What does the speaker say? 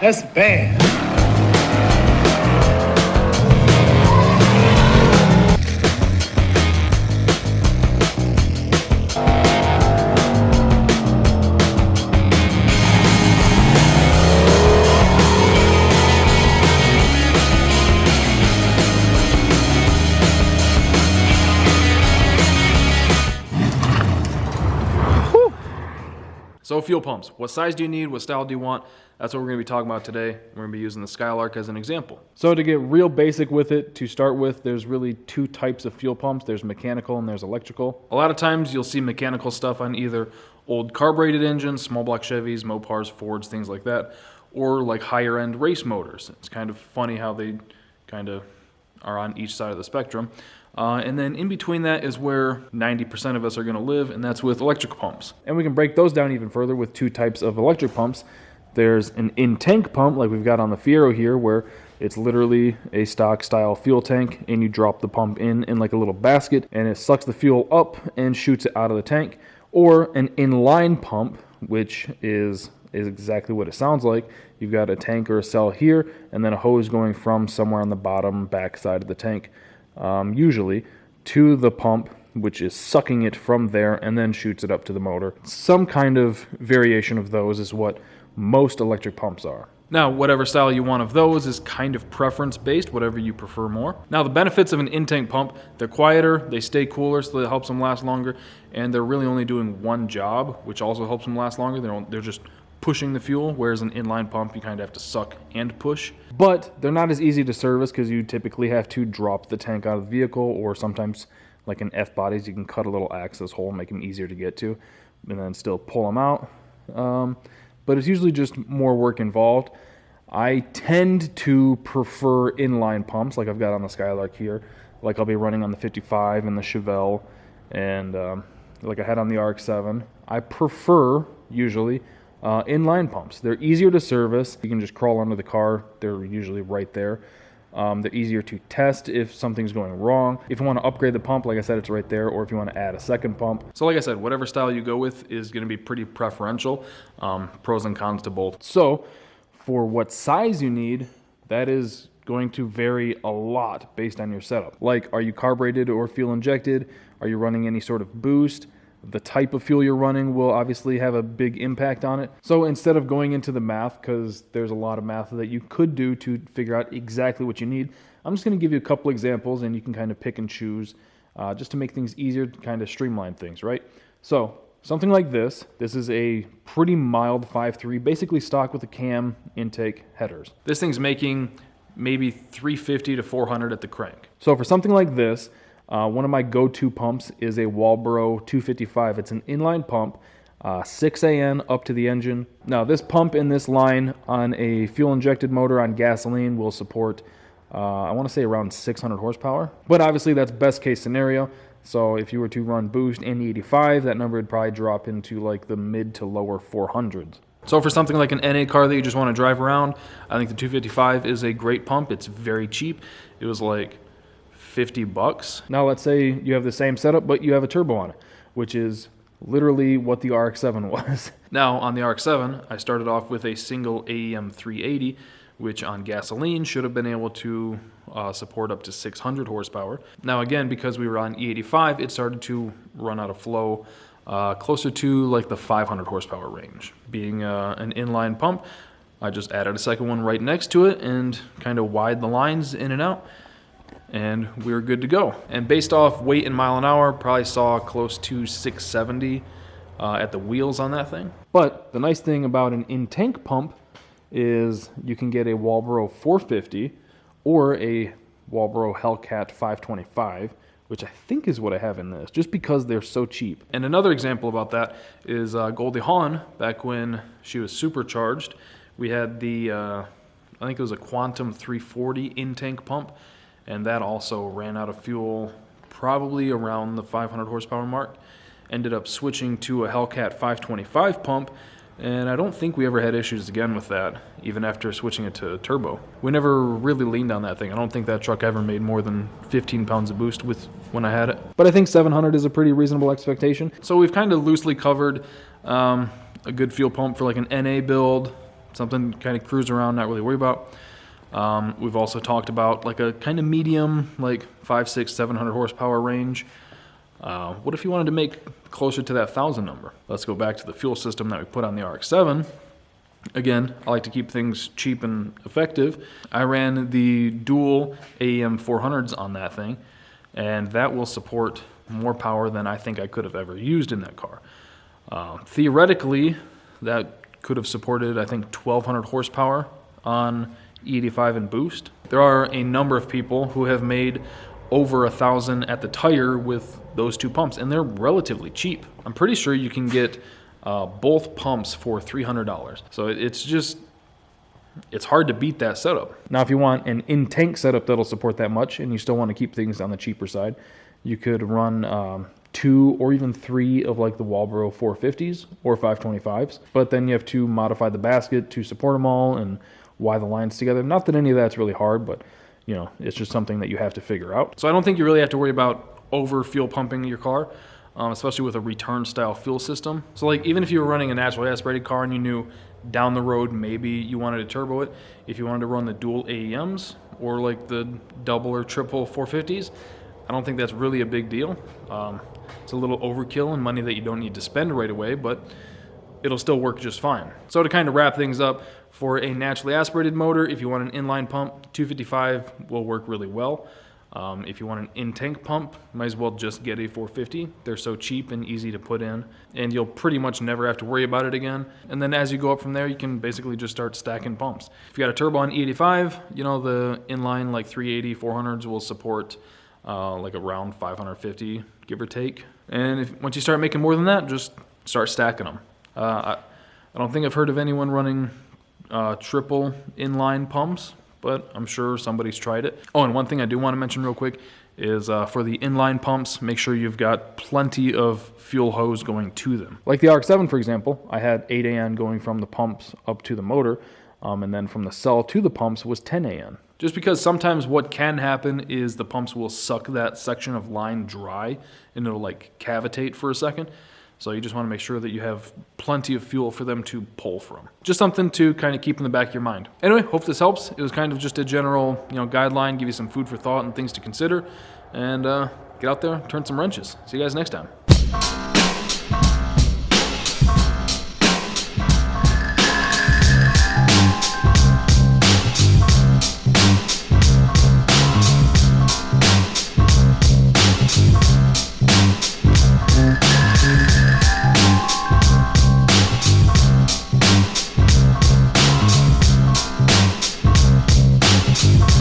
That's bad. So fuel pumps, what size do you need? What style do you want? That's what we're gonna be talking about today. We're gonna be using the Skylark as an example. So to get real basic with it, to start with, there's really two types of fuel pumps. There's mechanical and there's electrical. A lot of times you'll see mechanical stuff on either old carbureted engines, small block Chevys, Mopars, Fords, things like that, or like higher end race motors. It's kind of funny how they kind of are on each side of the spectrum. And then in between that is where 90% of us are going to live, and that's with electric pumps. And we can break those down even further with two types of electric pumps. There's an in-tank pump like we've got on the Fiero here, where it's literally a stock style fuel tank, and you drop the pump in like a little basket, and it sucks the fuel up and shoots it out of the tank. Or an inline pump, which is exactly what it sounds like. You've got a tank or a cell here, and then a hose going from somewhere on the bottom back side of the tank, usually to the pump, which is sucking it from there and then shoots it up to the motor. Some kind of variation of those is what most electric pumps are. Now, whatever style you want of those is kind of preference based, whatever you prefer more. Now, the benefits of an in-tank pump, they're quieter, they stay cooler, so that helps them last longer, and they're really only doing one job, which also helps them last longer. They're just pushing the fuel, whereas an inline pump, you kind of have to suck and push. But they're not as easy to service because you typically have to drop the tank out of the vehicle, or sometimes, like in F-bodies, you can cut a little access hole, make them easier to get to, and then still pull them out. But it's usually just more work involved. I tend to prefer inline pumps, like I've got on the Skylark here. Like I'll be running on the 55 and the Chevelle, and like I had on the RX-7. I prefer, usually, inline pumps. They're easier to service. You can just crawl under the car. They're usually right there. They're easier to test if something's going wrong. If you want to upgrade the pump, like I said, it's right there, or if you want to add a second pump. So like I said, whatever style you go with is going to be pretty preferential. Pros and cons to both. So for what size you need, that is going to vary a lot based on your setup. Like, are you carbureted or fuel injected? Are you running any sort of boost? The type of fuel you're running will obviously have a big impact on it. So instead of going into the math, because there's a lot of math that you could do to figure out exactly what you need, I'm just going to give you a couple examples, and you can kind of pick and choose just to make things easier, to kind of streamline things, right? So something like this is a pretty mild 5.3, basically stock with the cam intake headers. This thing's making maybe 350 to 400 at the crank. So for something like this, one of my go-to pumps is a Walbro 255. It's an inline pump, 6 AN up to the engine. Now this pump in this line on a fuel-injected motor on gasoline will support, I want to say around 600 horsepower. But obviously that's best case scenario. So if you were to run boost in the 85, that number would probably drop into like the mid to lower 400s. So for something like an NA car that you just want to drive around, I think the 255 is a great pump. It's very cheap. It was like $50. Now let's say you have the same setup, but you have a turbo on it, which is literally what the RX-7 was. Now on the RX-7, I started off with a single AEM 380, which on gasoline should have been able to support up to 600 horsepower. Now again, because we were on E85, it started to run out of flow closer to like the 500 horsepower range. Being an inline pump, I just added a second one right next to it and kind of widened the lines in and out, and we were good to go. And based off weight and mile an hour, probably saw close to 670 at the wheels on that thing. But the nice thing about an in-tank pump is you can get a Walbro 450 or a Walbro Hellcat 525, which I think is what I have in this, just because they're so cheap. And another example about that is Goldie Hawn, back when she was supercharged. We had the, I think it was a Quantum 340 in-tank pump, and that also ran out of fuel probably around the 500 horsepower mark. Ended up switching to a Hellcat 525 pump, and I don't think we ever had issues again with that, even after switching it to turbo. We never really leaned on that thing. I don't think that truck ever made more than 15 pounds of boost with when I had it. But I think 700 is a pretty reasonable expectation. So we've kind of loosely covered a good fuel pump for like an NA build, something to kind of cruise around, not really worry about. We've also talked about like a kind of medium, like 500, 600, 700 horsepower range. What if you wanted to make closer to that 1,000 number? Let's go back to the fuel system that we put on the RX-7. Again, I like to keep things cheap and effective. I ran the dual AEM 400s on that thing, and that will support more power than I think I could have ever used in that car. Theoretically, that could have supported, I think, 1,200 horsepower on E85 and boost. There are a number of people who have made over 1,000 at the tire with those two pumps, and they're relatively cheap. I'm pretty sure you can get both pumps for $300. So it's hard to beat that setup. Now, if you want an in-tank setup that'll support that much and you still want to keep things on the cheaper side, you could run 2 or even 3 of like the Walbro 450s or 525s, but then you have to modify the basket to support them all and wire the lines together. Not that any of that's really hard, but you know, it's just something that you have to figure out. So I don't think you really have to worry about over fuel pumping your car, especially with a return style fuel system. So like even if you were running a naturally aspirated car and you knew down the road maybe you wanted to turbo it, if you wanted to run the dual AEMs or like the double or triple 450s, I don't think that's really a big deal. It's a little overkill and money that you don't need to spend right away, but it'll still work just fine. So to kind of wrap things up, for a naturally aspirated motor, if you want an inline pump, 255 will work really well. If you want an in-tank pump, might as well just get a 450. They're so cheap and easy to put in, and you'll pretty much never have to worry about it again. And then as you go up from there, you can basically just start stacking pumps. If you got a turbo on E85, you know, the inline like 380, 400s will support like around 550, give or take. And once you start making more than that, just start stacking them. I don't think I've heard of anyone running triple inline pumps, but I'm sure somebody's tried it. Oh, and one thing I do want to mention real quick is for the inline pumps, make sure you've got plenty of fuel hose going to them. Like the RX-7, for example, I had 8 AN going from the pumps up to the motor, and then from the cell to the pumps was 10 AN. Just because sometimes what can happen is the pumps will suck that section of line dry and it'll like cavitate for a second. So you just want to make sure that you have plenty of fuel for them to pull from. Just something to kind of keep in the back of your mind. Anyway, hope this helps. It was kind of just a general, guideline, give you some food for thought and things to consider. And get out there, turn some wrenches. See you guys next time.